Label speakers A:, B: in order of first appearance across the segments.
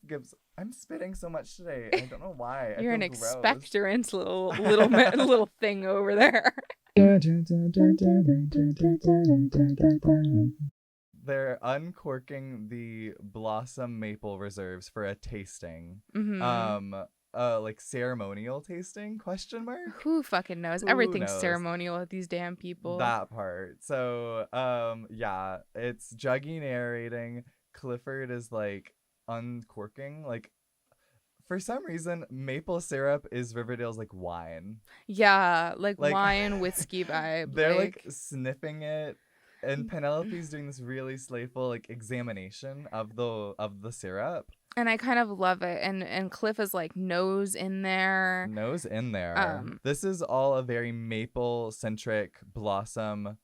A: gives. I'm spitting so much today. I don't know why.
B: You're an
A: gross.
B: expectorant little thing over there.
A: They're uncorking the Blossom Maple Reserves for a tasting.
B: Mm-hmm.
A: Like ceremonial tasting? Question mark?
B: Who fucking knows?
A: Who
B: Everything's
A: knows?
B: ceremonial with these damn people.
A: That part. So, yeah, it's Juggy narrating. Clifford is like uncorking. Like, for some reason, maple syrup is Riverdale's like wine.
B: Yeah, like wine whiskey vibe.
A: They're like sniffing it. And Penelope's doing this really slayful like examination of the syrup.
B: And I kind of love it. And Cliff is like nose in there.
A: This is all a very maple centric Blossom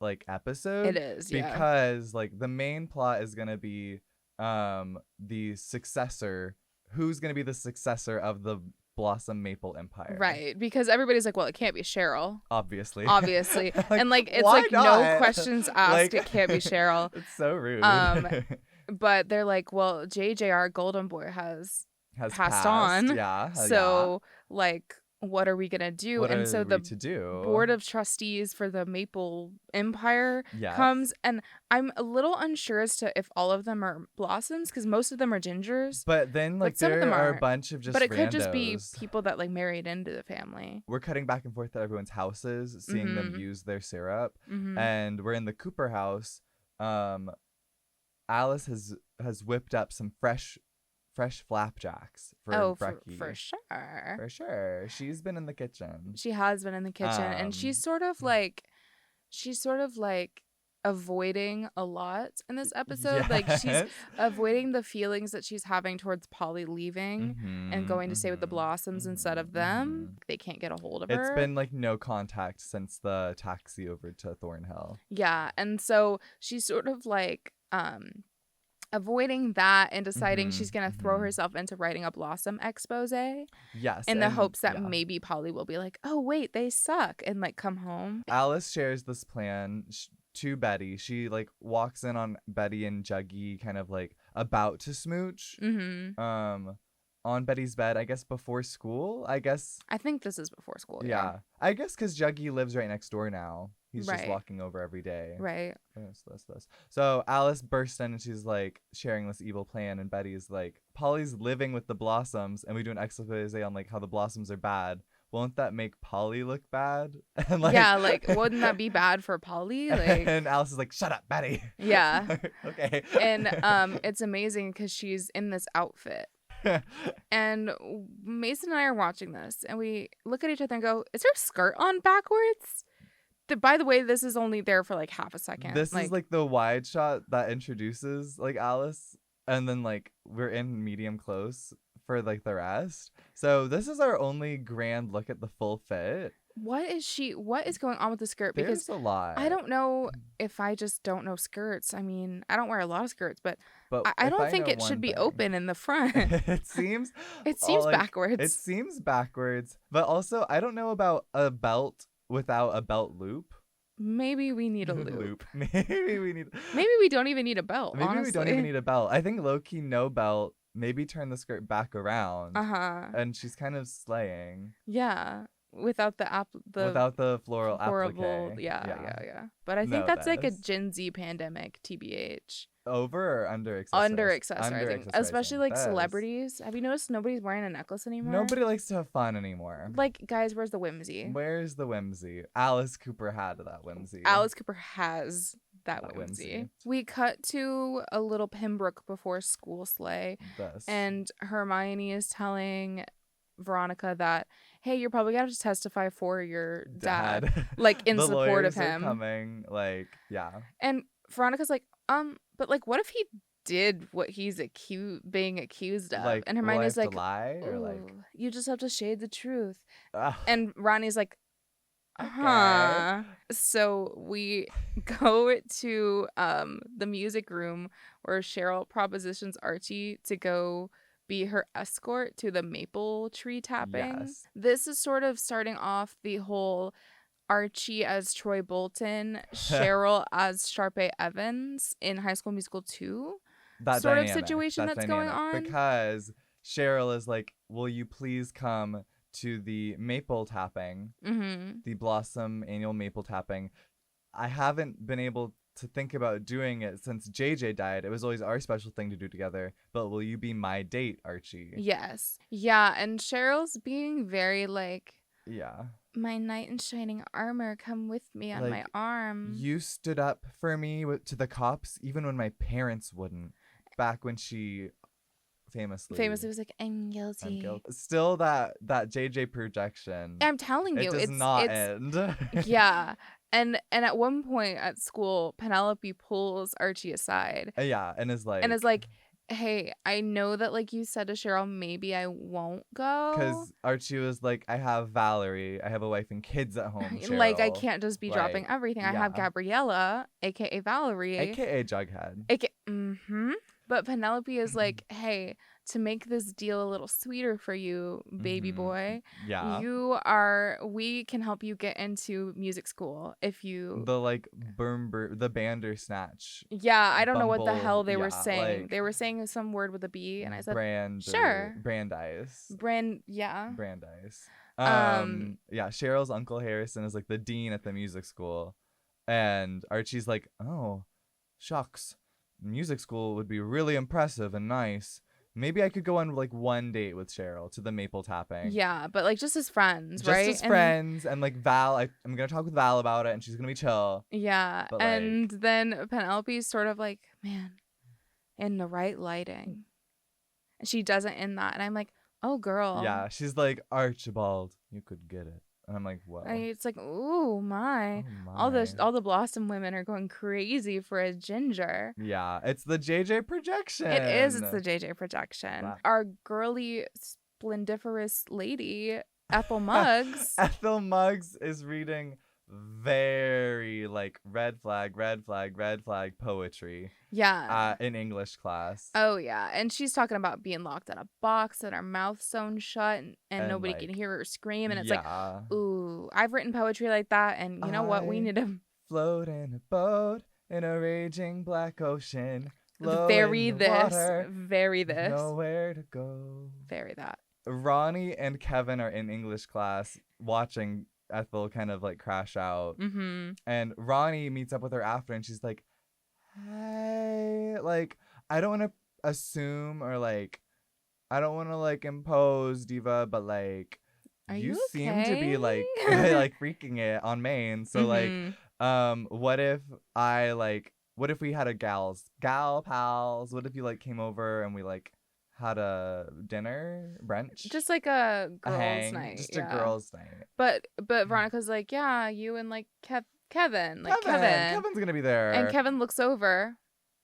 A: like episode.
B: It is, yeah.
A: Because like the main plot is gonna be the successor. Who's gonna be the successor of the Blossom Maple Empire?
B: Right, because everybody's like, well, it can't be Cheryl.
A: Obviously.
B: Like, and like it's like
A: not?
B: no questions asked. Like, it can't be Cheryl.
A: It's so rude.
B: But they're like, well, JJR Golden Boy has passed on.
A: Yeah.
B: So like, what are we gonna do?
A: What
B: and
A: are
B: so
A: we
B: the
A: to do?
B: board of trustees for the Maple Empire
A: Yes.
B: comes, and I'm a little unsure as to if all of them are Blossoms, because most of them are Gingers.
A: But then like
B: some of
A: there
B: them
A: are
B: aren't.
A: a bunch of just
B: But it could
A: randos.
B: just be people that like married into the family.
A: We're cutting back and forth at everyone's houses, seeing them use their syrup, and we're in the Cooper house. Alice has whipped up some fresh flapjacks for Brecky.
B: For sure.
A: For sure. She's been in the kitchen.
B: She has been in the kitchen, and she's sort of like avoiding a lot in this episode.
A: Yes.
B: Like she's avoiding the feelings that she's having towards Polly leaving and going to stay with the Blossoms instead of them. They can't get a hold of her.
A: It's been like no contact since the taxi over to Thornhill.
B: Yeah, and so she's sort of like avoiding that and deciding she's going to throw herself into writing a Blossom expose.
A: Yes.
B: In the hopes that maybe Polly will be like, oh, wait, they suck, and like come home.
A: Alice shares this plan to Betty. She like walks in on Betty and Juggy kind of like about to smooch. On Betty's bed, I guess before school. I think
B: this is before school.
A: Yeah. I guess because Juggy lives right next door now. He's just walking over every day.
B: Right.
A: This. So Alice bursts in and she's like sharing this evil plan, and Betty's like, Polly's living with the Blossoms, and we do an expose on like how the Blossoms are bad. Won't that make Polly look bad? And like,
B: yeah, like wouldn't that be bad for Polly? Like,
A: and Alice is like, shut up, Betty.
B: Yeah.
A: Okay.
B: And it's amazing because she's in this outfit. And Mason and I are watching this, and we look at each other and go, is her skirt on backwards? By the way, this is only there for like half a second.
A: This is like the wide shot that introduces like Alice, and then like we're in medium close for like the rest. So this is our only grand look at the full fit. What is going on with the skirt? Because there's a lot. I don't know if I just don't know skirts. I mean, I don't wear a lot of skirts, but I don't think it should be open in the front. It seems backwards. It seems backwards, but also I don't know about a belt without a belt loop. Maybe we need a loop. Maybe we don't even need a belt. Maybe we don't even need a belt. I think low-key no belt. Maybe turn the skirt back around. And she's kind of slaying. Yeah. Without the floral applique. Yeah. But I think that's like a Gen Z pandemic, TBH. Over or under accessorizing? Especially like celebrities. Have you noticed nobody's wearing a necklace anymore? Nobody likes to have fun anymore. Like, guys, where's the whimsy? Alice Cooper had that whimsy. Alice Cooper has that whimsy. We cut to a little Pembroke before school sleigh. And Hermione is telling Veronica that, hey, you're probably gonna have to testify for your dad. Like in support of him. Coming, like, yeah. And Veronica's like, but like, what if he did what he's being accused of? Like, and Hermione's like, lie? Or like, you just have to shade the truth. And Ronnie's like, huh. Okay. So we go to the music room where Cheryl propositions Archie to go be her escort to the maple tree tapping. Yes. This is sort of starting off the whole Archie as Troy Bolton, Cheryl as Sharpay Evans in High School Musical 2. that
B: sort
A: dynamic,
B: of situation that's going on.
A: Because Cheryl is like, will you please come to the maple tapping, the Blossom annual maple tapping. I haven't been able to think about doing it since JJ died. It was always our special thing to do together. But will you be my date, Archie?
B: Yes. Yeah, and Cheryl's being very like,
A: yeah,
B: my knight in shining armor, come with me on
A: like,
B: my arm.
A: You stood up for me to the cops even when my parents wouldn't. Back when she famously
B: was like, I'm guilty.
A: Still that JJ projection.
B: I'm telling you,
A: it does not end.
B: Yeah. And at one point at school, Penelope pulls Archie aside.
A: Yeah, and is like,
B: hey, I know that like you said to Cheryl, maybe I won't go.
A: Because Archie was like, I have Valerie. I have a wife and kids at home, Cheryl.
B: Like, I can't just be dropping everything.
A: Yeah.
B: I have Gabriella, a.k.a. Valerie.
A: A.k.a. Jughead.
B: But Penelope is like, hey, to make this deal a little sweeter for you, baby boy, we can help you get into music school if you...
A: The Bandersnatch.
B: Yeah, I don't know what the hell they were saying. They were saying some word with a B, and I said, sure.
A: Brandeis.
B: Brandeis.
A: Yeah, Cheryl's Uncle Harrison is like the dean at the music school. And Archie's like, oh, shucks. Music school would be really impressive and nice. Maybe I could go on like one date with Cheryl to the maple tapping.
B: Yeah, but like just as friends, right?
A: Just as friends. And like Val, I'm going to talk with Val about it and she's going to be chill.
B: Yeah.
A: But,
B: and then Penelope's sort of like, man, in the right lighting. And she doesn't in that. And I'm like, oh, girl.
A: Yeah. She's like, Archibald, you could get it. And I'm like, what?
B: It's like, ooh, my. All the Blossom women are going crazy for a ginger.
A: Yeah, it's the JJ projection.
B: It is. It's the JJ projection. Wow. Our girly, splendiferous lady, Ethel Muggs.
A: Ethel Muggs is reading very like red flag poetry.
B: Yeah.
A: In English class.
B: Oh yeah, and she's talking about being locked in a box and her mouth sewn shut, and nobody can hear her scream, and it's like, ooh, I've written poetry like that, and you know what? We need to
A: float in a boat in a raging black ocean.
B: Very this.
A: Nowhere to go.
B: Very that.
A: Ronnie and Kevin are in English class watching Ethel kind of like crash out. And Ronnie meets up with her after and she's like, hey, like, I don't want to assume or like, I don't want to like impose, Diva, but like, you seem to be like like freaking it on Maine. So like, what if we had a gal pals? What if you like came over and we like had a dinner brunch,
B: just like a girls' night,
A: just a girls' night.
B: But Veronica's like, yeah, you and like Kevin's
A: gonna be there,
B: and Kevin looks over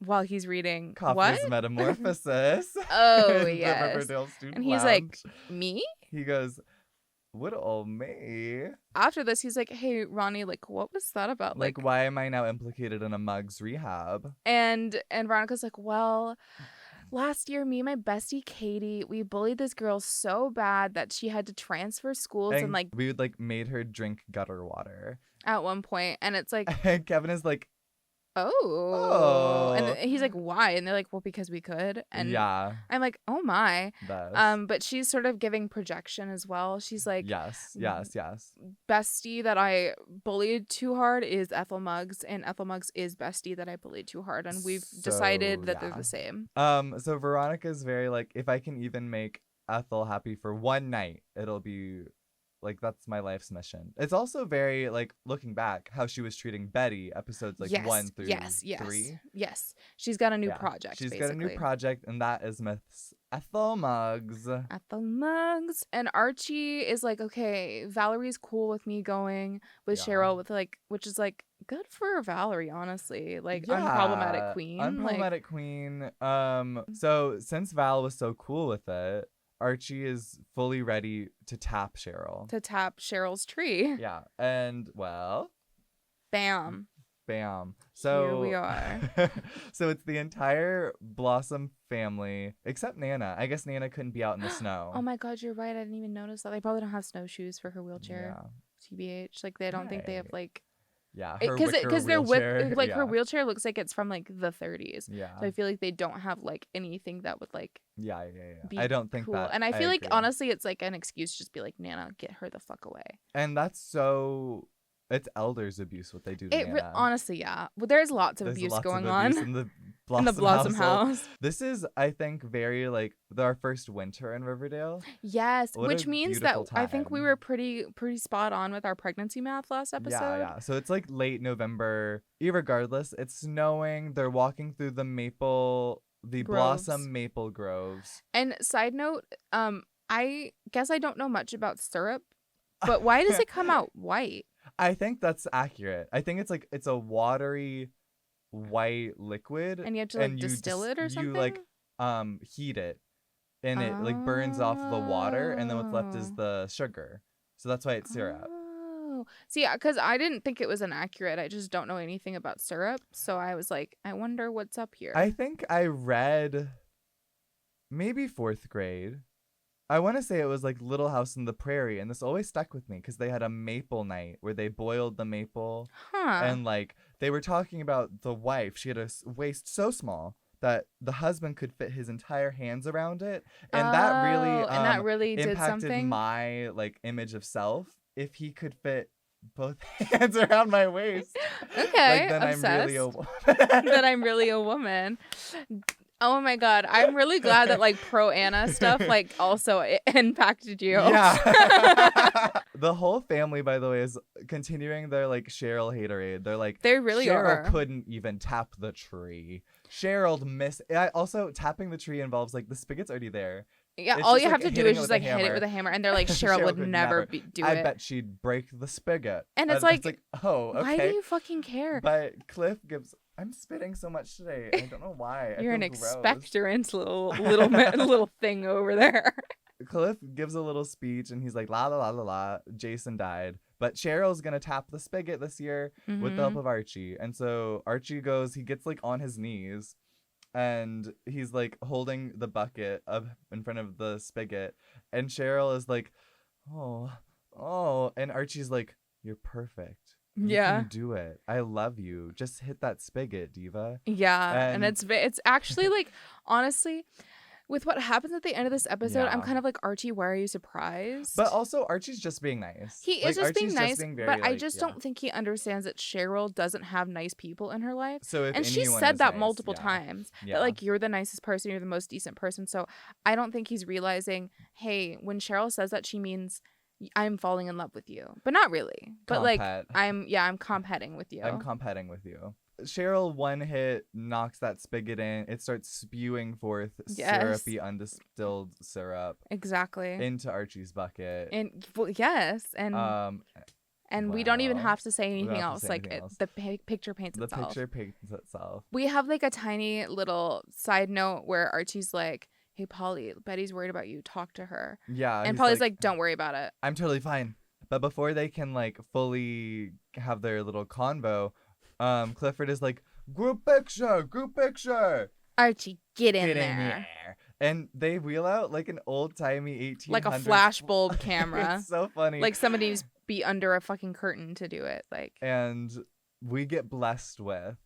B: while he's reading
A: Coffee's Metamorphosis.
B: Oh yes, and he's like, me?
A: He goes, what old me?
B: After this, he's like, hey Ronnie, like what was that about?
A: Like why am I now implicated in a Muggs rehab?
B: And Veronica's like, well, last year, me and my bestie Katie, we bullied this girl so bad that she had to transfer schools and like
A: we would like made her drink gutter water
B: at one point, and it's like
A: Kevin is like,
B: oh, and he's like, why? And they're like, well, because we could. And
A: yeah,
B: I'm like, oh my.
A: Best.
B: But she's sort of giving projection as well. She's like,
A: yes.
B: Bestie that I bullied too hard is Ethel Muggs, and Ethel Muggs is bestie that I bullied too hard, and we've decided that they're the same.
A: So Veronica's very like, if I can even make Ethel happy for one night, it'll be like, that's my life's mission. It's also very like, looking back, how she was treating Betty, episodes like 1 through 3.
B: Yes, she's got a new project.
A: She's got a new project, and that is Miss Ethel Muggs.
B: And Archie is like, okay, Valerie's cool with me going with Cheryl, with like, which is like good for Valerie, honestly. Like, unproblematic queen.
A: So since Val was so cool with it, Archie is fully ready to tap Cheryl.
B: To tap Cheryl's tree.
A: Yeah. And, well...
B: Bam.
A: So
B: here we are.
A: So it's the entire Blossom family, except Nana. I guess Nana couldn't be out in the snow.
B: Oh my god, you're right. I didn't even notice that. They probably don't have snowshoes for her wheelchair.
A: Yeah.
B: TBH. Like, they don't think they have, like...
A: Yeah, her
B: because they're
A: wheelchair.
B: like her wheelchair looks like it's from like the 30s.
A: Yeah.
B: So I feel like they don't have like anything that would like
A: Yeah.
B: be
A: I don't think
B: cool.
A: that.
B: And I feel like
A: agree.
B: honestly it's like an excuse to just be like, Nana, get her the fuck away.
A: And that's so. It's elders abuse what they do to Nana.
B: Honestly, yeah. Well, there's lots of abuse going on
A: in the
B: in the Blossom
A: household.
B: house.
A: This is, I think, very like our first winter in Riverdale.
B: Yes,
A: What
B: which
A: a
B: means that
A: beautiful
B: I think we
A: time.
B: were pretty spot on with our pregnancy math last episode.
A: Yeah. So it's like late November. Irregardless, it's snowing. They're walking through the Blossom maple groves.
B: And side note, I guess I don't know much about syrup, but why does it come out white?
A: I think that's accurate. I think it's a watery white liquid,
B: and you have to like distill it or something.
A: You like heat it, and it like burns off the water, and then what's left is the sugar. So that's why it's syrup.
B: Oh, see, because I didn't think it was inaccurate. I just don't know anything about syrup, so I was like, I wonder what's up here.
A: I think I read maybe 4th grade. I want to say it was like Little House on the Prairie, and this always stuck with me because they had a maple night where they boiled the maple, and like they were talking about the wife. She had a waist so small that the husband could fit his entire hands around it, and that really
B: did
A: impacted
B: something.
A: My like image of self. If he could fit both hands around my waist,
B: okay,
A: then
B: obsessed.
A: I'm really a woman.
B: Then I'm really a woman. Oh my god, I'm really glad that like pro Anna stuff like also impacted you.
A: Yeah. The whole family, by the way, is continuing their like Cheryl haterade. They're like,
B: they really
A: Cheryl
B: are.
A: couldn't even tap the tree. Cheryl missed. Also, tapping the tree involves like the spigot's already there.
B: Yeah,
A: It's
B: all
A: just,
B: you have
A: like,
B: to do
A: hitting
B: is
A: it
B: just
A: with a
B: like hit it
A: hammer.
B: with a hammer, and they're like, Cheryl would never do it.
A: I bet she'd break the spigot.
B: And it's like,
A: oh, okay.
B: Why do you fucking care?
A: But Cliff gives. I'm spitting so much today. I don't know why.
B: You're an
A: gross.
B: expectorant little thing over there.
A: Cliff gives a little speech, and he's like, la la la la la. Jason died, but Cheryl's gonna tap the spigot this year with the help of Archie. And so Archie goes. He gets like on his knees, and he's like holding the bucket up in front of the spigot, and Cheryl is like, oh, and Archie's like, you're perfect. You can do it. I love you. Just hit that spigot, diva.
B: Yeah, and it's actually like, honestly, with what happens at the end of this episode, I'm kind of like, Archie, why are you surprised?
A: But also, Archie's just being nice.
B: He is just being nice, but I just don't think he understands that Cheryl doesn't have nice people in her life.
A: So
B: and she said that multiple times, that like, you're the nicest person, you're the most decent person. So I don't think he's realizing, hey, when Cheryl says that, she means I'm falling in love with you, but not really. But like, I'm comp-hetting with you.
A: I'm comp-hetting with you. Cheryl one hit knocks that spigot in. It starts spewing forth syrupy, undistilled syrup.
B: Exactly.
A: Into Archie's bucket.
B: And and we don't even have to say anything else. The picture paints itself.
A: The picture paints itself.
B: We have like a tiny little side note where Archie's like, hey, Polly, Betty's worried about you. Talk to her.
A: Yeah.
B: And Polly's like, don't worry about it.
A: I'm totally fine. But before they can like fully have their little convo, Clifford is like, group picture.
B: Archie, get in there.
A: And they wheel out like an old-timey 1800s.
B: Like a flashbulb camera.
A: It's so funny.
B: Like somebody needs to be under a fucking curtain to do it. Like.
A: And we get blessed with.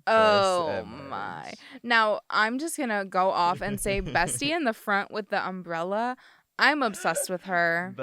B: Oh my. Now, I'm just going to go off and say Bestie in the front with the umbrella. I'm obsessed with her.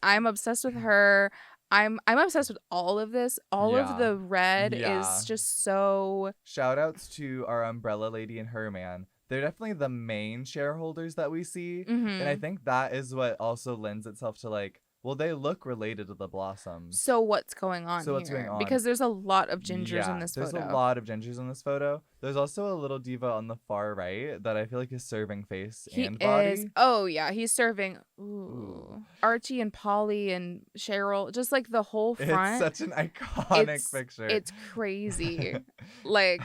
B: I'm obsessed with her. I'm obsessed with all of this. All of the red is just so...
A: Shout outs to our umbrella lady and her man. They're definitely the main shareholders that we see. And I think that is what also lends itself to like, well, they look related to the Blossoms.
B: So what's going on here? Because there's a lot of gingers in this photo.
A: There's a lot of gingers in this photo. There's also a little diva on the far right that I feel like is serving face and body.
B: Oh, yeah. He's serving Archie and Polly and Cheryl. Just like the whole front.
A: It's such an iconic picture.
B: It's crazy. Like,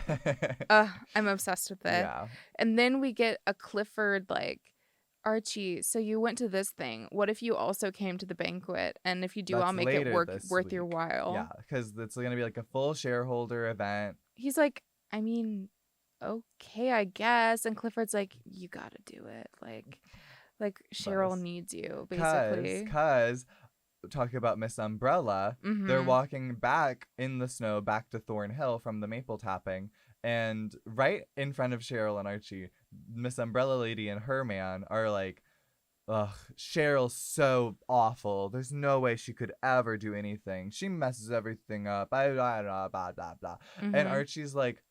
B: I'm obsessed with it.
A: Yeah.
B: And then we get a Clifford like, Archie, so you went to this thing. What if you also came to the banquet? And if you do, I'll make it worth your while.
A: Yeah, because it's going to be like a full shareholder event.
B: He's like, I mean, okay, I guess. And Clifford's like, you gotta do it. Like Cheryl needs you, basically.
A: Because talking about Miss Umbrella, they're walking back in the snow back to Thornhill from the maple tapping. And right in front of Cheryl and Archie, Miss Umbrella Lady and her man are like, ugh, Cheryl's so awful. There's no way she could ever do anything. She messes everything up. Blah, blah, blah, blah, blah. And Archie's like,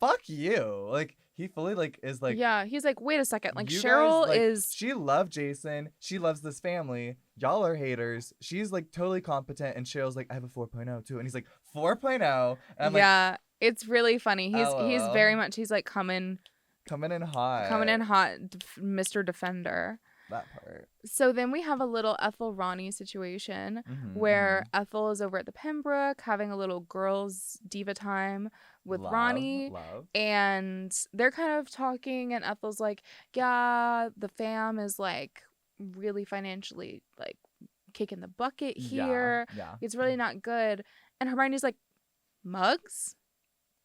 A: fuck you. Like, he fully, like, is like...
B: Yeah, he's like, wait a second. Like, Cheryl
A: guys, like,
B: is...
A: She loved Jason. She loves this family. Y'all are haters. She's, like, totally competent. And Cheryl's like, I have a 4.0, too. And he's like, 4.0? And I'm like...
B: It's really funny. He's very much... He's, like, coming in hot, Mr. Defender.
A: That part.
B: So then we have a little Ethel Ronnie situation where Ethel is over at the Pembroke having a little girls diva time with Ronnie. And they're kind of talking, and Ethel's like, yeah, the fam is like really financially like kicking the bucket here.
A: Yeah.
B: It's really not good. And Hermione's like, Muggs?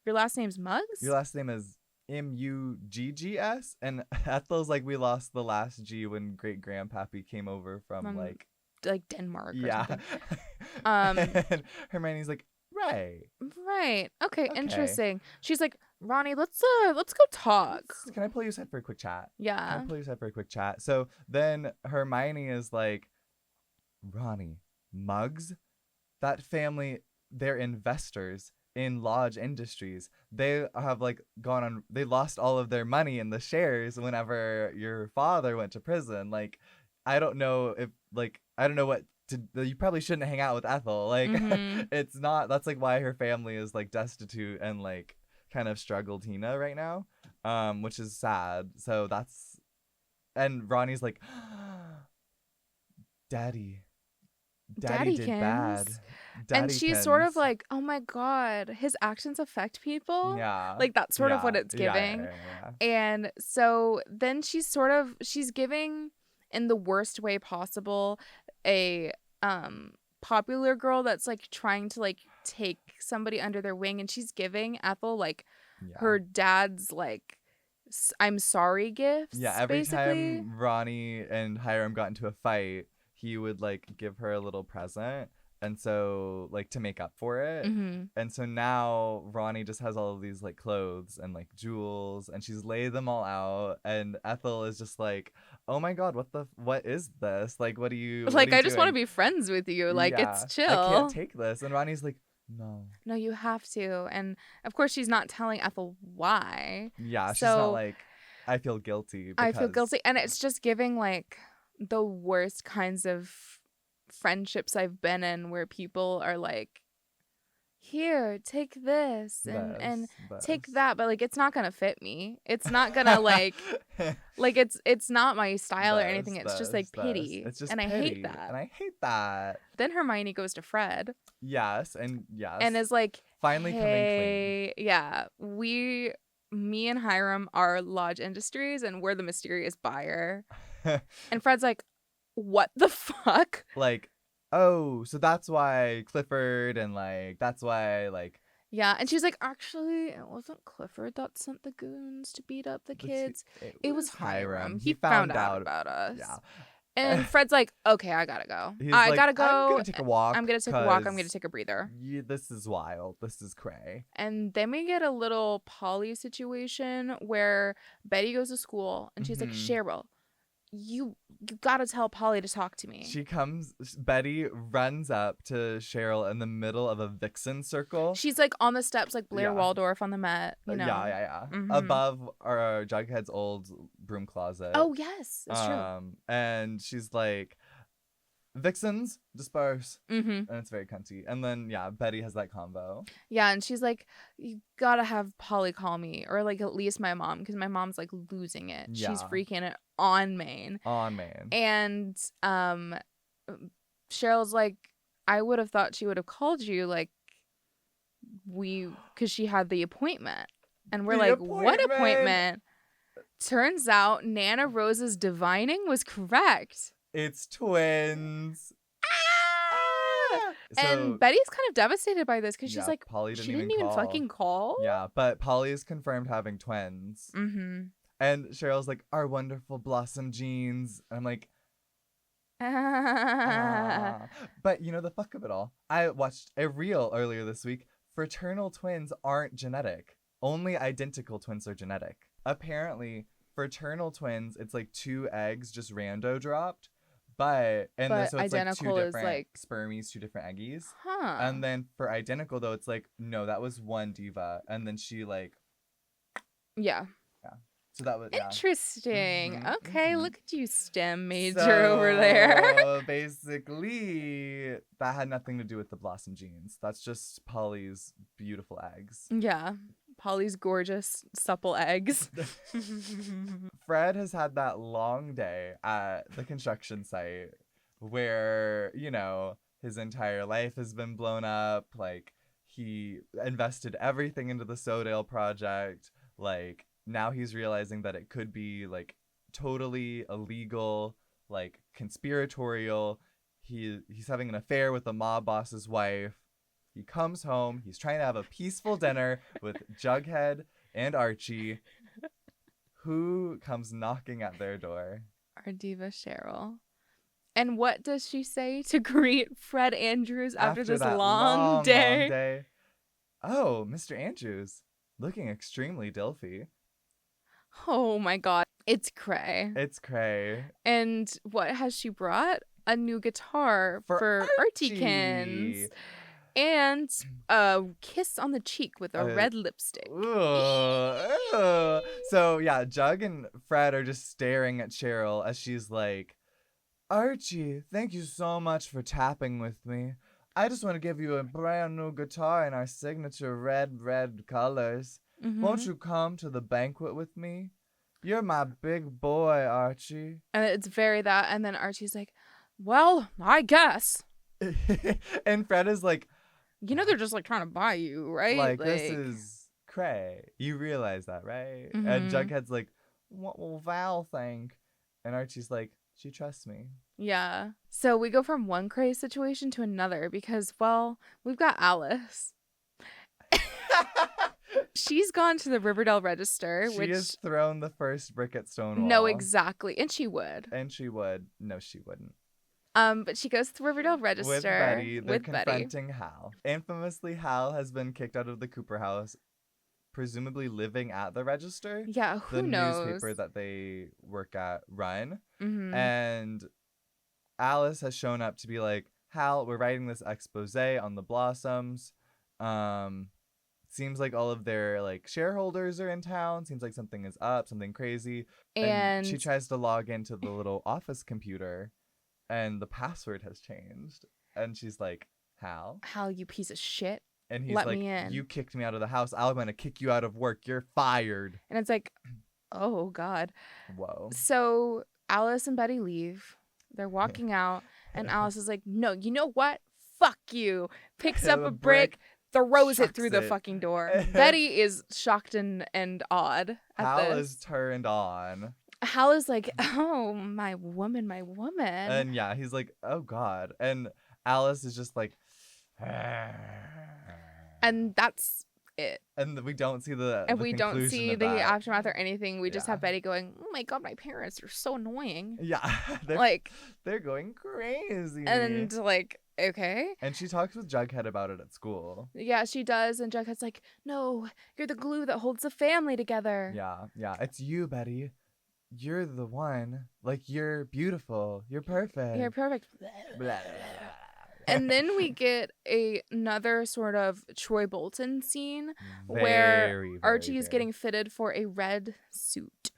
B: Your last name's Muggs?
A: Your last name is Muggs, and Ethel's like, we lost the last G when great grandpappy came over from like
B: Denmark.
A: Or something. And Hermione's like, right,
B: okay, interesting. She's like, Ronnie, let's go talk.
A: Can I pull you aside for a quick chat?
B: Yeah,
A: can I pull you aside for a quick chat? So then Hermione is like, Ronnie, Muggs, that family, they're investors in Lodge Industries. They have like they lost all of their money in the shares whenever your father went to prison. Like, I don't know what to, you probably shouldn't hang out with Ethel. Like, it's not, that's like why her family is like destitute and like kind of struggle Tina right now, which is sad. So that's, and Ronnie's like, Daddy did bad.
B: And she's sort of like, oh my God, his actions affect people.
A: Yeah.
B: Like, that's sort of what it's giving.
A: Yeah.
B: And so then she's giving, in the worst way possible, a popular girl that's like trying to like take somebody under their wing. And she's giving Ethel like her dad's like, I'm sorry gifts.
A: Yeah, every
B: basically.
A: time Ronnie and Hiram got into a fight, he would like give her a little present, and so like to make up for it. And so now Ronnie just has all of these like clothes and like jewels, and she's laid them all out, and Ethel is just like, oh my God, what is this? Like, what are you
B: like, I just
A: want
B: to be friends with you. Like, it's chill.
A: I can't take this. And Ronnie's like, no,
B: you have to. And of course she's not telling Ethel why.
A: Yeah, she's not like, I feel guilty.
B: And it's just giving like the worst kinds of friendships I've been in, where people are like, here, take this and take that, but like, it's not gonna fit me. It's not gonna like like it's not my style or anything. It's just like pity.
A: It's just
B: and
A: pity.
B: I hate that. Then Hermione goes to Fred.
A: Yes. And
B: is like,
A: finally coming clean.
B: Yeah, me and Hiram are Lodge Industries, and we're the mysterious buyer. And Fred's like, what the fuck?
A: Like, oh, so that's why Clifford, and like, that's why, like...
B: Yeah, and she's like, actually, it wasn't Clifford that sent the goons to beat up the kids. It was Hiram. He found out about us.
A: Yeah.
B: And Fred's like, okay, I gotta go.
A: I
B: gotta go.
A: I'm gonna take a walk.
B: I'm gonna take a breather.
A: This is wild. This is cray.
B: And then we get a little Polly situation where Betty goes to school, and she's like, Cheryl, you gotta tell Polly to talk to me.
A: Betty runs up to Cheryl in the middle of a vixen circle.
B: She's like on the steps like Blair Waldorf on the Met, you know.
A: Yeah. Above our Jughead's old broom closet.
B: Oh yes, that's true.
A: And she's like, vixens, disperse. And it's very cunty. And then Betty has that convo.
B: Yeah, and she's like, you gotta have Polly call me, or like at least my mom, because my mom's like losing it. She's freaking it on Maine. And Cheryl's like, I would have thought she would have called you, like, because she had the appointment. And we're like, what appointment? Turns out Nana Rose's divining was correct.
A: It's twins.
B: And Betty's kind of devastated by this, because she's like,
A: Polly
B: she didn't even fucking call.
A: Yeah, but Polly is confirmed having twins. And Cheryl's like, our wonderful Blossom genes. And I'm like, But you know the fuck of it all. I watched a reel earlier this week. Fraternal twins aren't genetic. Only identical twins are genetic. Apparently, fraternal twins, it's like 2 eggs just rando dropped. But so it's like 2
B: identical is
A: different
B: like,
A: spermies, 2 different eggies.
B: huh?
A: And then for identical though, it's like no, that was one diva, and then she like
B: Yeah.
A: So that was
B: interesting. Okay, look at you, STEM major
A: so,
B: over there.
A: Basically, that had nothing to do with the Blossom genes. That's just Polly's beautiful eggs.
B: Yeah. Polly's gorgeous, supple eggs.
A: Fred has had that long day at the construction site where, you know, his entire life has been blown up. Like, he invested everything into the Sodale project. Like, now he's realizing that it could be, like, totally illegal, like, conspiratorial. He's having an affair with the mob boss's wife. He comes home. He's trying to have a peaceful dinner with Jughead and Archie, who comes knocking at their door.
B: Our diva Cheryl. And what does she say to greet Fred Andrews after this long day?
A: Oh, Mr. Andrews, looking extremely dilfy.
B: Oh my god. It's cray.
A: It's cray.
B: And what has she brought? A new guitar for Artiekins. And a kiss on the cheek with a red lipstick.
A: So, yeah, Jug and Fred are just staring at Cheryl as she's like, Archie, thank you so much for tapping with me. I just want to give you a brand new guitar in our signature red colors. Mm-hmm. Won't you come to the banquet with me? You're my big boy, Archie.
B: And it's very that. And then Archie's like, well, I guess.
A: And Fred is like,
B: you know they're just like trying to buy you, right?
A: Like this is cray. You realize that, right? Mm-hmm. And Jughead's like, what will Val think? And Archie's like, she trusts me.
B: Yeah. So we go from one cray situation to another because, well, we've got Alice. She's gone to the Riverdale Register.
A: She has thrown the first brick at Stonewall.
B: No, exactly. And she would.
A: No, she wouldn't.
B: But she goes to the Riverdale Register
A: with Betty. They're confronting Hal. Infamously, Hal has been kicked out of the Cooper house, presumably living at the Register.
B: Yeah, who knows?
A: The newspaper that they work at run. Mm-hmm. And Alice has shown up to be like, Hal, we're writing this expose on the Blossoms. Seems like all of their like shareholders are in town. Seems like something is up, something crazy. And she tries to log into the little office computer. And the password has changed. And she's like, Hal,
B: you piece of shit.
A: And he's like, you kicked me out of the house. I'm going to kick you out of work. You're fired.
B: And it's like, oh, God.
A: Whoa.
B: So Alice and Betty leave. They're walking out. And Alice is like, no, you know what? Fuck you. Picks up a brick, throws it through the fucking door. Betty is shocked and odd at
A: Hal
B: this.
A: is turned on.
B: Hal is like, oh, my woman.
A: And yeah, he's like, oh, God. And Alice is just like,
B: and that's it.
A: And we don't see the
B: aftermath or anything. We just have Betty going, oh, my God, my parents are so annoying.
A: Yeah. They're going crazy.
B: And like, okay.
A: And she talks with Jughead about it at school.
B: Yeah, she does. And Jughead's like, no, you're the glue that holds the family together.
A: Yeah. It's you, Betty. You're the one. Like, you're beautiful. You're perfect.
B: You're perfect. And then we get another sort of Troy Bolton scene where Archie is getting fitted for a red suit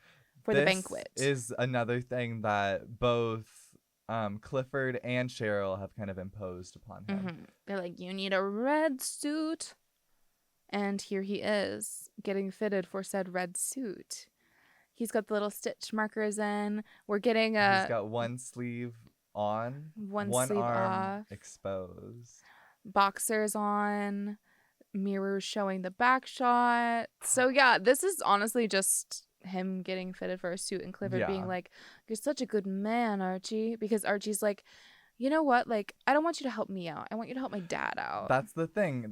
B: for the banquet.
A: This is another thing that both Clifford and Cheryl have kind of imposed upon him.
B: Mm-hmm. They're like, you need a red suit. And here he is getting fitted for said red suit. He's got the little stitch markers in. We're getting
A: He's got one sleeve on, one
B: sleeve
A: arm
B: off,
A: exposed,
B: boxers on, mirrors showing the back shot. So yeah, this is honestly just him getting fitted for a suit and Clifford being like, you're such a good man, Archie. Because Archie's like, you know what? Like, I don't want you to help me out. I want you to help my dad out.
A: That's the thing.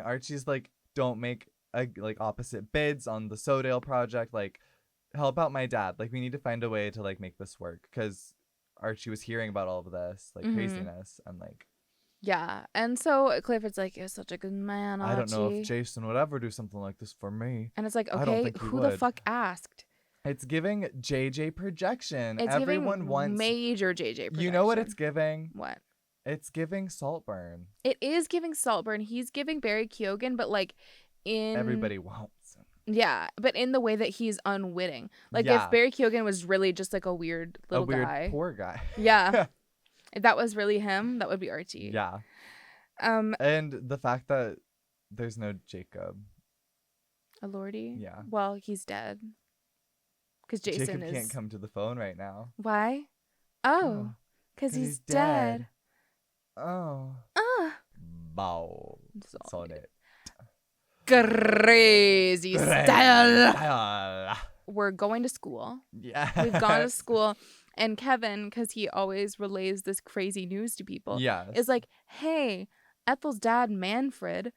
A: Archie's like, don't make opposite bids on the Sodale project. Like, help out my dad. Like, we need to find a way to like make this work because Archie was hearing about all of this, like, craziness, and, like...
B: Yeah, and so Clifford's like, you're such a good man, Archie.
A: I don't know if Jason would ever do something like this for me.
B: And it's like,
A: I don't
B: okay,
A: think he
B: who
A: would.
B: the fuck asked?
A: It's giving JJ projection.
B: It's
A: Everyone
B: giving
A: wants...
B: major JJ projection.
A: You know what it's giving?
B: What?
A: It's giving Saltburn.
B: It is giving Saltburn. He's giving Barry Keoghan, but, like, in...
A: Everybody wants him.
B: Yeah, but in the way that he's unwitting. Like,
A: Yeah.
B: if Barry Keoghan was really just, like, a weird little guy.
A: Poor guy.
B: Yeah. If that was really him, that would be Archie.
A: Yeah. And the fact that there's no Jacob.
B: Elordi?
A: Yeah.
B: Well, he's dead. Because Jason
A: Jacob can't come to the phone right now.
B: Why? Oh, because he's dead.
A: Oh. Bow. Sonnet.
B: Crazy style. We're going to school.
A: Yeah.
B: We've gone to school. And Kevin, because he always relays this crazy news to people, is like, hey, Ethel's dad, Manfred,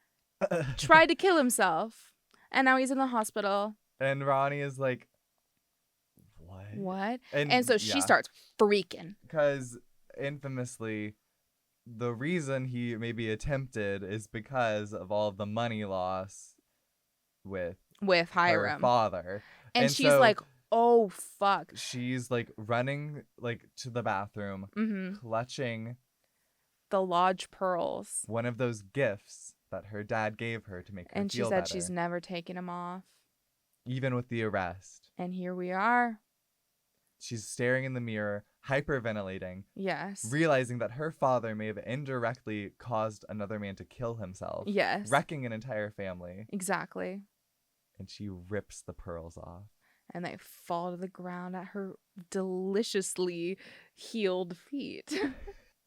B: tried to kill himself. And now he's in the hospital.
A: And Ronnie is like,
B: what? And so she starts freaking.
A: Because infamously, the reason he maybe attempted is because of all of the money loss with
B: Hiram.
A: Her father.
B: And she's so, like, oh, fuck.
A: She's like running like to the bathroom, clutching
B: the lodge pearls.
A: One of those gifts that her dad gave her to make her
B: and
A: feel
B: she said
A: better.
B: She's never taken them off.
A: Even with the arrest.
B: And here we are.
A: She's staring in the mirror, hyperventilating.
B: Yes.
A: Realizing that her father may have indirectly caused another man to kill himself.
B: Yes.
A: Wrecking an entire family.
B: Exactly.
A: And she rips the pearls off.
B: And they fall to the ground at her deliciously healed feet.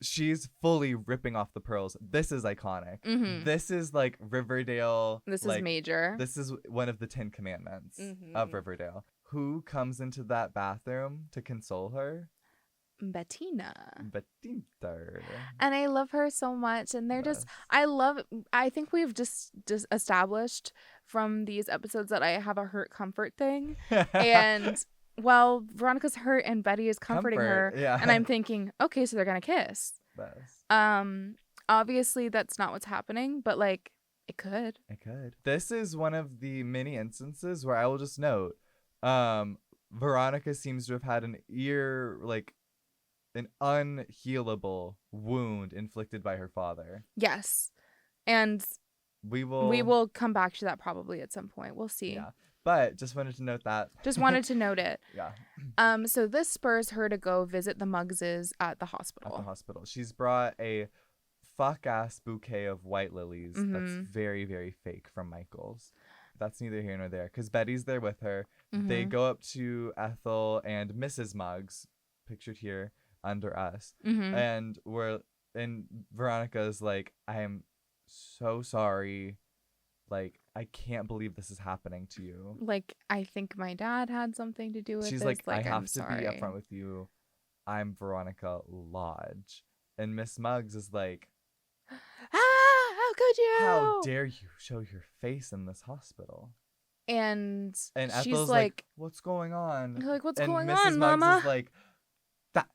A: She's fully ripping off the pearls. This is iconic. This is like Riverdale.
B: This is major.
A: This is one of the 10 Commandments of Riverdale. Who comes into that bathroom to console her?
B: Bettina.
A: Petite.
B: And I love her so much. And they're just, I think we've just established from these episodes that I have a hurt comfort thing. And well, Veronica's hurt and Betty is comforting her.
A: Yeah.
B: And I'm thinking, okay, so they're going to kiss.
A: Best.
B: Obviously that's not what's happening, but like it could.
A: It could. This is one of the many instances where I will just note, Veronica seems to have had an unhealable wound inflicted by her father.
B: Yes. And we will come back to that probably at some point. We'll see.
A: Yeah. But just wanted to note that.
B: Just wanted to note it.
A: Yeah.
B: So this spurs her to go visit the Muggses at the hospital.
A: She's brought a fuck-ass bouquet of white lilies that's very, very fake from Michael's. That's neither here nor there, because Betty's there with her. They go up to Ethel and Mrs. Muggs, pictured here under us, and Veronica's like, I am so sorry. Like, I can't believe this is happening to you.
B: Like, I think my dad had something to do with this.
A: She's like, I have
B: I'm
A: to
B: sorry.
A: be upfront with you. I'm Veronica Lodge. And Miss Muggs is like,
B: how could you?
A: How dare you show your face in this hospital?
B: And
A: Ethel's
B: she's like,
A: what's going on?
B: Like, what's
A: and
B: going
A: Mrs.
B: on,
A: Muggs
B: Mama?
A: is like, that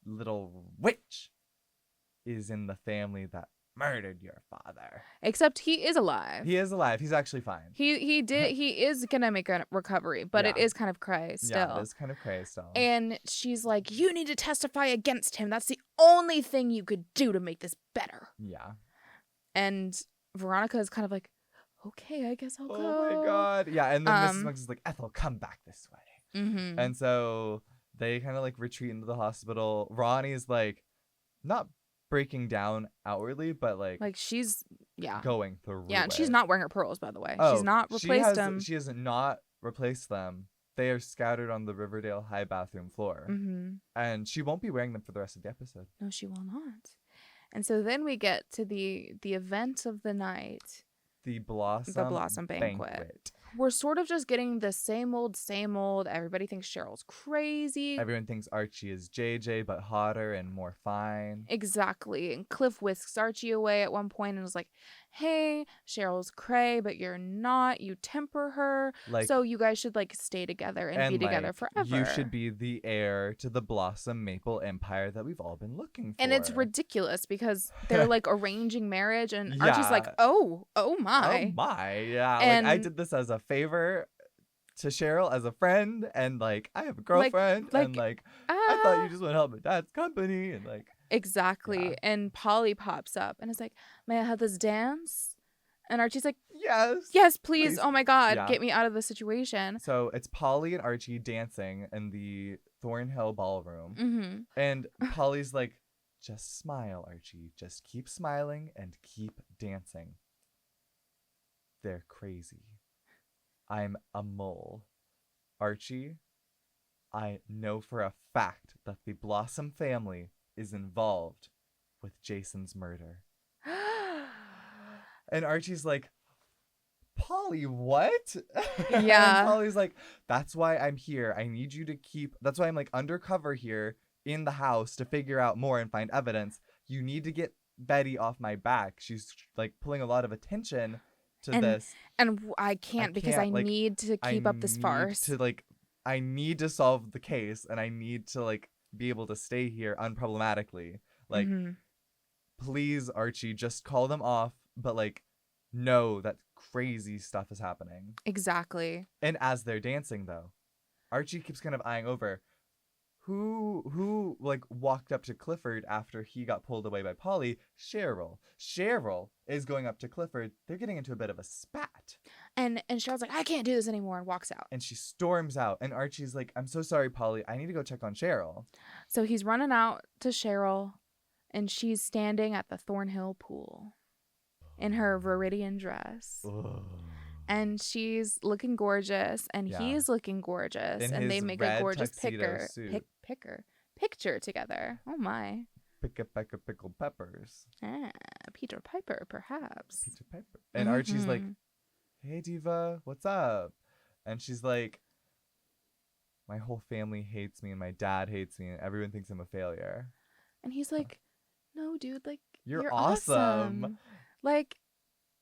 A: little witch is in the family that murdered your father.
B: Except he is alive.
A: He is alive. He's actually fine.
B: He is gonna make a recovery, but it is kind of cray still.
A: Yeah, it is kind of cray still.
B: And she's like, you need to testify against him. That's the only thing you could do to make this better.
A: Yeah.
B: And Veronica is kind of like, okay, I guess I'll go.
A: Oh my god. Yeah, and then Mrs. Muggs is like, Ethel, come back this way. And so they kind of like retreat into the hospital. Ronnie is like, not breaking down outwardly, but like
B: she's
A: going through
B: and
A: it.
B: she's not wearing her pearls, by the way.
A: Oh,
B: she's not replaced them.
A: She has not replaced them. They are scattered on the Riverdale high bathroom floor. And she won't be wearing them for the rest of the episode.
B: No, she will not. And so then we get to the event of the night.
A: The Blossom Banquet.
B: We're sort of just getting the same old. Everybody thinks Cheryl's crazy.
A: Everyone thinks Archie is JJ, but hotter and more fine.
B: Exactly. And Cliff whisks Archie away at one point and is like, hey, Cheryl's cray, but you're not. You temper her.
A: Like,
B: so you guys should like stay together and be together
A: like,
B: forever.
A: you should be the heir to the Blossom Maple Empire that we've all been looking for.
B: And it's ridiculous because they're like arranging marriage, and
A: Yeah.
B: Archie's like, oh my.
A: Oh my, yeah.
B: And-
A: like I did this as a favor to Cheryl as a friend, and like I have a girlfriend, and like I thought you just want to help my dad's company, and like
B: exactly.
A: Yeah.
B: And Polly pops up and is like, may I have this dance? And Archie's like,
A: yes,
B: please. Oh my God,
A: Yeah.
B: get me out of the situation.
A: So it's Polly and Archie dancing in the Thornhill Ballroom,
B: Mm-hmm.
A: and Polly's like, just smile, Archie, just keep smiling and keep dancing. They're crazy. I'm a mole. Archie, I know for a fact that the Blossom family is involved with Jason's murder. And Archie's like, Polly, what?
B: Yeah.
A: And Polly's like, that's why I'm here. That's why I'm like undercover here in the house to figure out more and find evidence. You need to get Betty off my back. She's like pulling a lot of attention to this.
B: And I can't because I
A: like,
B: need to keep up this farce.
A: I need to solve the case, and I need to like be able to stay here unproblematically. Like,
B: Mhm.
A: please, Archie, just call them off, but like know that crazy stuff is happening.
B: Exactly.
A: And as they're dancing, though, Archie keeps kind of eyeing over who like walked up to Clifford after he got pulled away by Polly. Cheryl is going up to Clifford. They're getting into a bit of a spat,
B: And Cheryl's like, I can't do this anymore, and walks out.
A: and she storms out, and Archie's like, I'm so sorry, Polly, I need to go check on Cheryl.
B: So he's running out to Cheryl, and she's standing at the Thornhill pool in her Viridian dress.
A: Ugh.
B: And she's looking gorgeous, and
A: Yeah.
B: he's looking gorgeous,
A: In
B: and they
A: his
B: make a
A: red
B: gorgeous
A: tuxedo suit.
B: picture together. Oh my.
A: Pickled peppers.
B: Peter Piper, perhaps.
A: Peter Piper. And Archie's like,
B: Mhm.
A: hey, Diva, what's up? And she's like, my whole family hates me, and my dad hates me, and everyone thinks I'm a failure.
B: And he's like, no, dude, like,
A: You're awesome.
B: Like,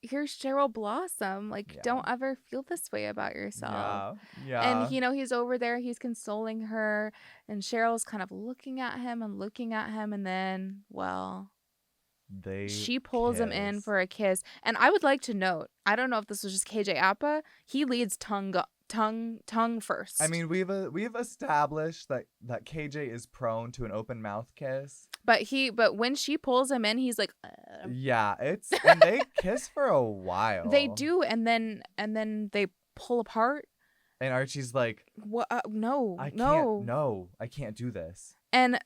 B: here's Cheryl Blossom. Like,
A: Yeah.
B: don't ever feel this way about yourself.
A: Yeah.
B: And, he's over there. He's consoling her. And Cheryl's kind of looking at him. And then, well, she pulls him in
A: kiss.
B: for a kiss. And I would like to note, I don't know if this was just KJ Appa. He leads tongue first.
A: I mean, we've established that KJ is prone to an open mouth kiss.
B: But when she pulls him in, he's like,
A: Yeah, and they kiss for a while.
B: They do, and then they pull apart.
A: And Archie's like,
B: What? No,
A: I can't do this.
B: And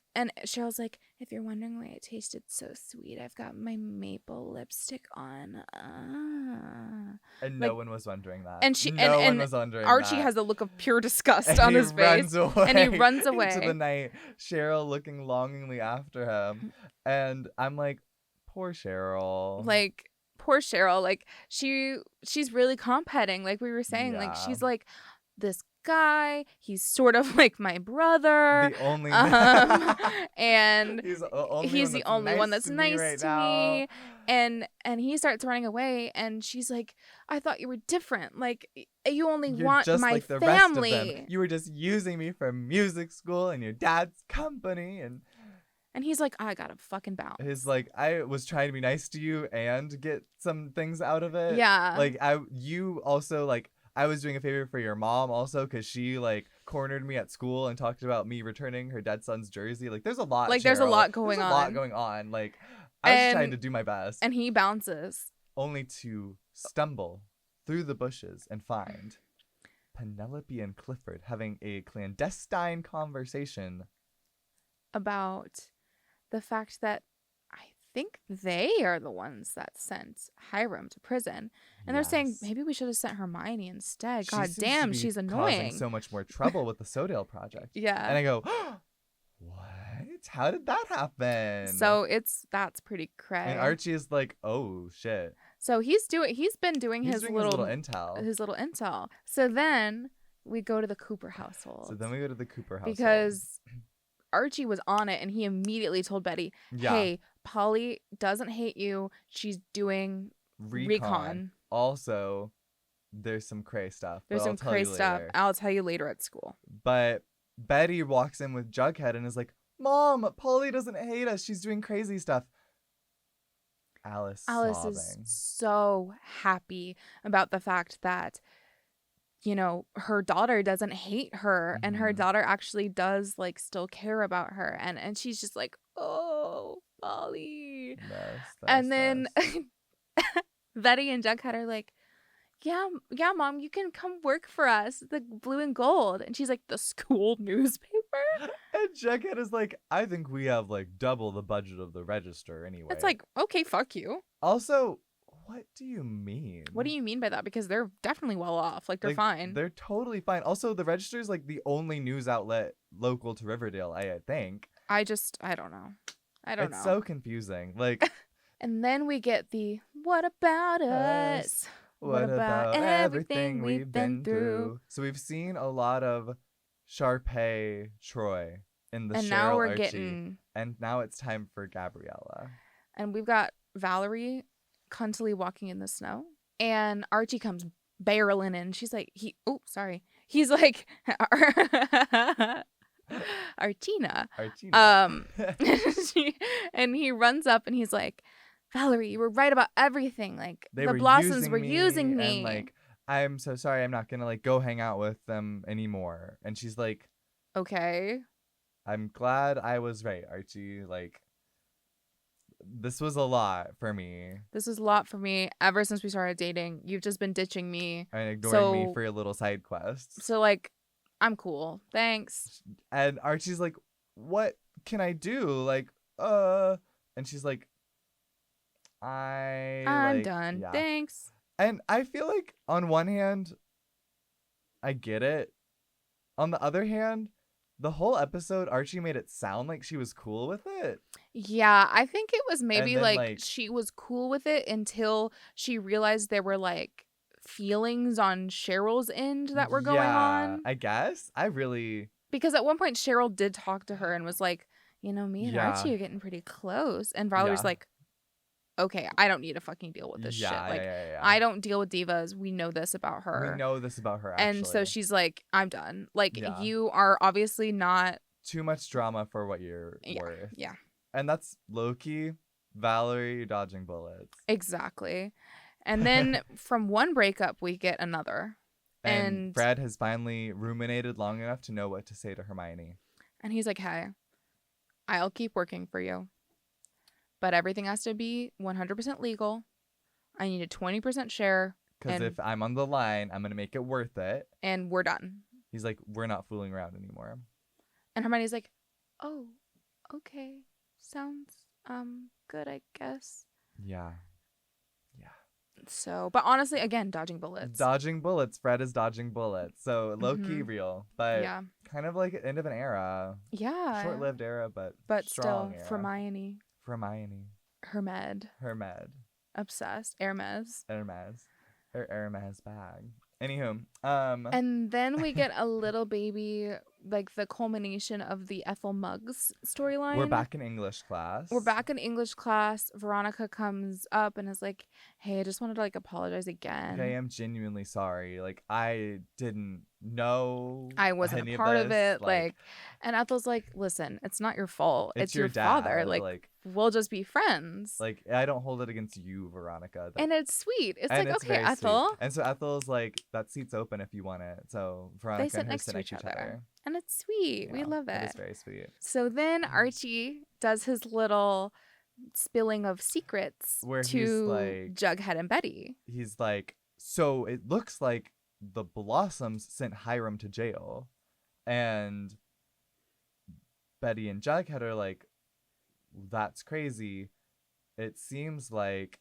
B: Cheryl's like, if you're wondering why it tasted so sweet, I've got my maple lipstick on.
A: And
B: like,
A: no one was wondering that.
B: And
A: no one was wondering
B: Archie
A: that.
B: has a look of pure disgust
A: And
B: on
A: he
B: his face. And he runs away
A: into the night. Cheryl looking longingly after him, and I'm like, poor Cheryl.
B: Like, poor Cheryl. Like, she's really comp-hetting, like we were saying.
A: Yeah.
B: Like, she's like, this guy, he's sort of like my brother.
A: The only
B: and
A: he's
B: the only one that's nice to me. And he starts running away, and she's like, I thought you were different. Like, you only want
A: just
B: my
A: like the
B: family.
A: Rest of them. You were just using me for music school and your dad's company.
B: And he's like, I gotta fucking bounce.
A: He's like, I was trying to be nice to you and get some things out of it.
B: Yeah.
A: Like, you also, like, I was doing a favor for your mom also, because she like cornered me at school and talked about me returning her dead son's jersey. Like, there's a lot.
B: Like,
A: Cheryl.
B: there's a lot going
A: there's
B: on.
A: A lot going on. Like, I was trying to do my best.
B: And he bounces,
A: only to stumble through the bushes and find Penelope and Clifford having a clandestine conversation
B: about the fact that I think they are the ones that sent Hiram to prison. And they're saying, maybe we should have sent Hermione instead. God damn, she's annoying.
A: Causing so much more trouble with the Sodale project.
B: Yeah.
A: And I go, what? How did that happen?
B: So that's pretty cray.
A: And Archie is like, oh shit.
B: So he's been doing his little
A: intel.
B: So then we go to the Cooper household. Because Archie was on it, and he immediately told Betty, hey, Polly doesn't hate you. She's doing
A: recon. Also, there's some cray stuff.
B: There's some cray stuff. I'll tell you later at school.
A: But Betty walks in with Jughead and is like, Mom, Polly doesn't hate us. She's doing crazy stuff. Alice sobbing.
B: Is so happy about the fact that, you know, her daughter doesn't hate her, and her daughter actually does like still care about her, and she's just like, oh, Polly. And then Betty and Jughead are like, yeah, Mom, you can come work for us, the Blue and Gold. And she's like, the school newspaper?
A: And Jughead is like, I think we have like double the budget of the Register anyway.
B: It's like, okay, fuck you.
A: Also, what do you mean?
B: What do you mean by that? Because they're definitely well off. Like, they're fine.
A: They're totally fine. Also, the Register is like the only news outlet local to Riverdale, I think.
B: I don't know.
A: It's so confusing. Like,
B: and then we get the, what about us?
A: What about everything we've been through? So we've seen a lot of Sharpay Troy in the
B: and
A: Cheryl
B: now we're
A: Archie,
B: getting,
A: and now it's time for Gabriella.
B: And we've got Valerie cuntily walking in the snow, and Archie comes barreling in. She's like, he's like, Artina. And he runs up and he's like, Valerie, you were right about everything. Like, the Blossoms were using me.
A: And like, I'm so sorry. I'm not gonna like go hang out with them anymore. And she's like,
B: okay.
A: I'm glad I was right, Archie. Like, this was a lot for me. Ever since we started dating. You've just been ditching me and ignoring me for your little side quests.
B: So like, I'm cool. Thanks.
A: And Archie's like, what can I do? Like, and she's like, I'm
B: done. Yeah. Thanks.
A: And I feel like on one hand, I get it. On the other hand, the whole episode, Archie made it sound like she was cool with it.
B: Yeah, I think it was maybe like she was cool with it until she realized there were like feelings on Cheryl's end that were going on.
A: I guess.
B: Because at one point Cheryl did talk to her and was like, you know, me and Archie are getting pretty close. And Valerie's like, okay, I don't need to fucking deal with this shit. Like, I don't deal with divas. We know this about her.
A: Actually.
B: And so she's like, I'm done. Like, you are obviously not...
A: Too much drama for what you're worth.
B: Yeah.
A: And that's low-key Valerie dodging bullets.
B: Exactly. And then from one breakup, we get another.
A: And Fred has finally ruminated long enough to know what to say to Hermione.
B: And he's like, hey, I'll keep working for you. But everything has to be 100% legal. I need a 20% share.
A: Because if I'm on the line, I'm going to make it worth it.
B: And we're done.
A: He's like, we're not fooling around anymore.
B: And Hermione's like, oh, okay. Sounds good, I guess.
A: Yeah.
B: So, but honestly, again, dodging bullets.
A: Fred is dodging bullets. So low-key real. But kind of like the end of an era.
B: Yeah.
A: Short-lived era, but
B: still,
A: era.
B: Hermione.
A: Hermed.
B: Obsessed. Hermes.
A: Her Hermes bag. Anywho,
B: and then we get a little baby, like the culmination of the Ethel Muggs storyline.
A: We're back in English class.
B: Veronica comes up and is like, hey, I just wanted to like apologize again.
A: I am genuinely sorry. Like, I didn't know.
B: I wasn't a part of it. Like, and Ethel's like, listen, it's not your fault. It's your father. Like, we'll just be friends.
A: Like, I don't hold it against you, Veronica.
B: And it's sweet. It's like, okay, Ethel.
A: Sweet. And so Ethel's like, that seat's open if you want it. So Veronica and her sit next to each other.
B: And it's sweet. We love it.
A: It's very sweet.
B: So then Archie does his little spilling of secrets to like, Jughead and Betty.
A: He's like, so it looks like the Blossoms sent Hiram to jail. And Betty and Jughead are like, that's crazy. It seems like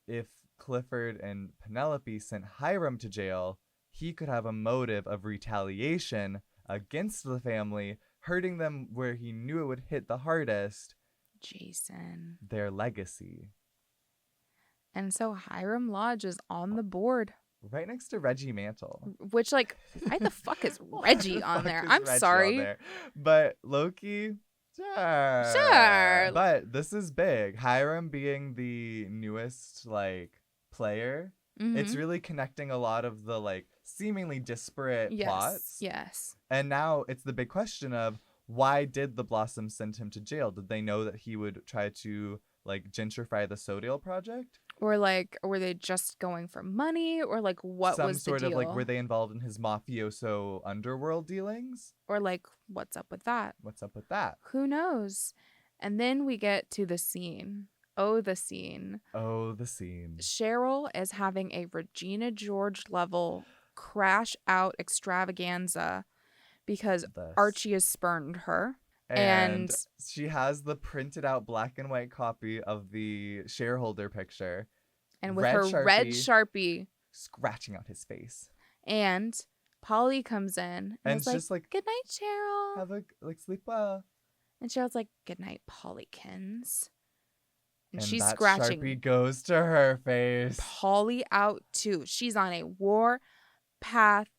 A: if Clifford and Penelope sent Hiram to jail, he could have a motive of retaliation against the family, hurting them where he knew it would hit the hardest.
B: Jason.
A: Their legacy.
B: And so Hiram Lodge is on the board.
A: Right next to Reggie Mantle.
B: Which, like, why the fuck is Reggie on there? I'm sorry.
A: But Loki,
B: Sure.
A: But this is big. Hiram being the newest like player, it's really connecting a lot of the like seemingly disparate plots.
B: Yes.
A: And now it's the big question of why did the Blossoms send him to jail? Did they know that he would try to like gentrify the Sodale project?
B: Or like, were they just going for money? Or like, what was the deal?
A: Some sort of like, were they involved in his mafioso underworld dealings?
B: Or like, what's up with that?
A: What's up with that?
B: Who knows? And then we get to the scene. Oh, the scene.
A: Oh, the scene.
B: Cheryl is having a Regina George level crash out extravaganza because Archie has spurned her.
A: And she has the printed out black and white copy of the shareholder picture.
B: And with her red Sharpie
A: scratching out his face.
B: And Polly comes in and is
A: just like,
B: good night, Cheryl.
A: Have a sleep well.
B: And Cheryl's like, good night, Pollykins. And she's
A: that
B: scratching.
A: Sharpie goes to her face.
B: Polly out too. She's on a war path,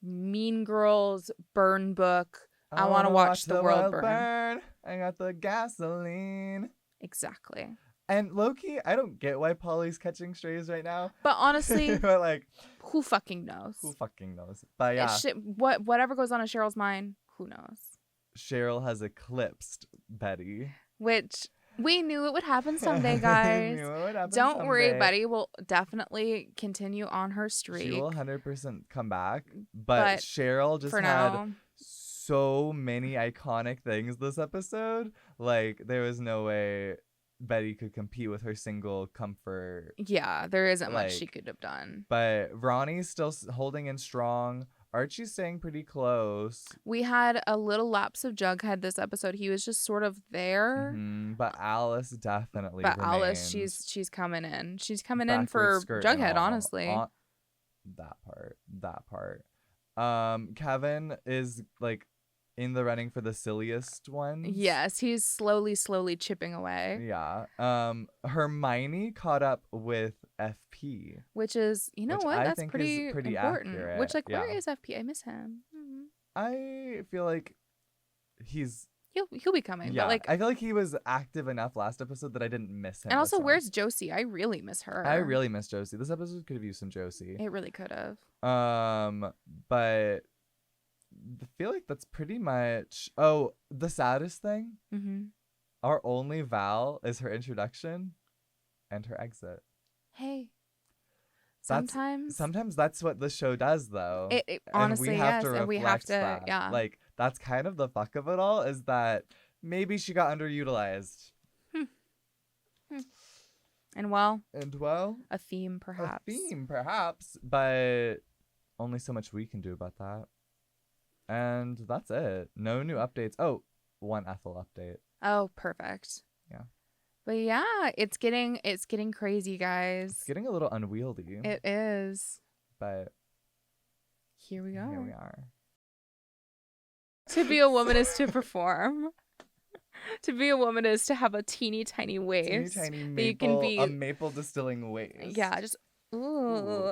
B: Mean Girls burn book. I want to watch the world burn.
A: I got the gasoline.
B: Exactly.
A: And Loki, I don't get why Polly's catching strays right now.
B: But honestly,
A: but like,
B: who fucking knows?
A: Who fucking knows? But yeah,
B: whatever goes on in Cheryl's mind, who knows?
A: Cheryl has eclipsed Betty,
B: which we knew it would happen someday, guys. Don't worry, Betty will definitely continue on her streak.
A: She will 100% come back. But Cheryl just had so many iconic things this episode. Like, there was no way Betty could compete with her single comfort.
B: Yeah, there isn't much she could have done.
A: But Ronnie's still holding in strong. Archie's staying pretty close.
B: We had a little lapse of Jughead this episode. He was just sort of there.
A: But Alice definitely remains.
B: Alice, she's coming in. She's coming in for Jughead, honestly.
A: That part. Kevin is like in the running for the silliest one.
B: Yes, he's slowly chipping away.
A: Yeah. Hermione caught up with FP,
B: which is, that's pretty important.
A: Accurate.
B: Which, like, where is FP? I miss him.
A: I feel like
B: he'll be coming.
A: Yeah,
B: but like,
A: I feel like he was active enough last episode that I didn't miss him.
B: And also, where's Josie? I really miss her.
A: I really miss Josie. This episode could have used some Josie.
B: It really could have.
A: But I feel like that's pretty much. Oh, the saddest thing. Our only Val is her introduction, and her exit.
B: Hey. Sometimes
A: that's what the show does, though.
B: Honestly, yes, and we have to,
A: that.
B: yeah.
A: Like, that's kind of the fuck of it all, is that maybe she got
B: underutilized. And well, a theme
A: perhaps, but only so much we can do about that. And that's it. No new updates. Oh, one Ethel update.
B: Oh, perfect.
A: Yeah.
B: But yeah, it's getting crazy, guys.
A: It's getting a little unwieldy.
B: It is.
A: But
B: here we are.
A: Here we are.
B: To be a woman is to perform. To be a woman is to have a teeny tiny waist.
A: Teeny tiny maple, a maple distilling waist.
B: Yeah, just ooh.